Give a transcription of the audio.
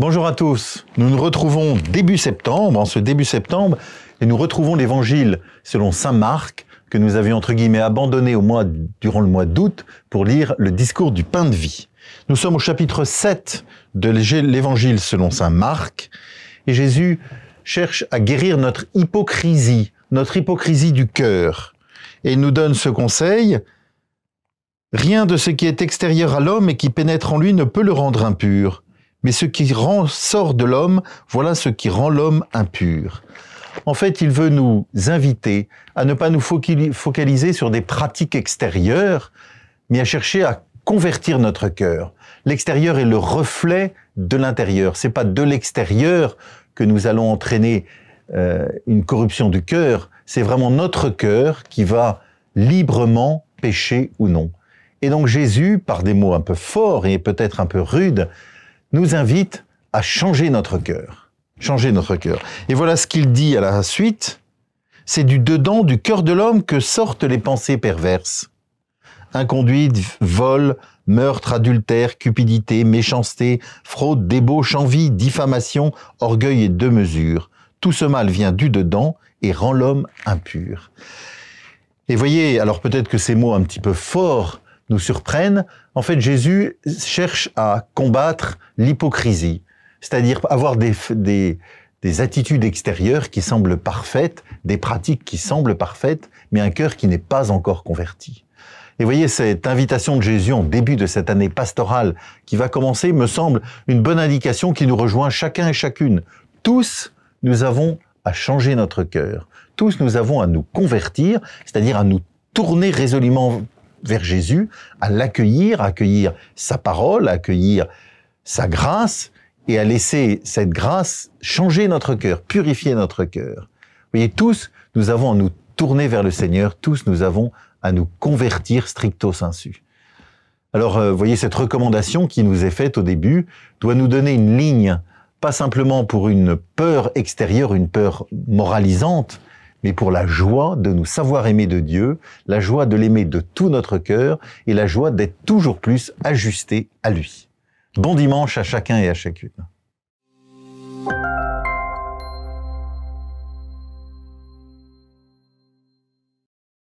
Bonjour à tous, nous nous retrouvons début septembre, en ce début septembre, et nous retrouvons l'évangile selon saint Marc, que nous avions entre guillemets abandonné durant le mois d'août pour lire le discours du pain de vie. Nous sommes au chapitre 7 de l'évangile selon saint Marc, et Jésus cherche à guérir notre hypocrisie du cœur. Et il nous donne ce conseil: rien de ce qui est extérieur à l'homme et qui pénètre en lui ne peut le rendre impur. Mais ce qui sort de l'homme, voilà ce qui rend l'homme impur. En fait, il veut nous inviter à ne pas nous focaliser sur des pratiques extérieures, mais à chercher à convertir notre cœur. L'extérieur est le reflet de l'intérieur. C'est pas de l'extérieur que nous allons entraîner une corruption du cœur. C'est vraiment notre cœur qui va librement pécher ou non. Et donc Jésus, par des mots un peu forts et peut-être un peu rudes, nous invite à changer notre cœur. Changer notre cœur. Et voilà ce qu'il dit à la suite. C'est du dedans, du cœur de l'homme que sortent les pensées perverses. Inconduite, vol, meurtre, adultère, cupidité, méchanceté, fraude, débauche, envie, diffamation, orgueil et démesure. Tout ce mal vient du dedans et rend l'homme impur. Et voyez, alors peut-être que ces mots un petit peu forts nous surprennent. En fait, Jésus cherche à combattre l'hypocrisie, c'est-à-dire avoir des attitudes extérieures qui semblent parfaites, des pratiques qui semblent parfaites, mais un cœur qui n'est pas encore converti. Et voyez, cette invitation de Jésus en début de cette année pastorale qui va commencer me semble une bonne indication qui nous rejoint chacun et chacune. Tous, nous avons à changer notre cœur. Tous, nous avons à nous convertir, c'est-à-dire à nous tourner résolument vers Jésus, à l'accueillir, à accueillir sa parole, à accueillir sa grâce et à laisser cette grâce changer notre cœur, purifier notre cœur. Vous voyez, tous, nous avons à nous tourner vers le Seigneur, tous, nous avons à nous convertir stricto sensu. Alors, vous voyez, cette recommandation qui nous est faite au début doit nous donner une ligne, pas simplement pour une peur extérieure, une peur moralisante, mais pour la joie de nous savoir aimer de Dieu, la joie de l'aimer de tout notre cœur et la joie d'être toujours plus ajusté à lui. Bon dimanche à chacun et à chacune.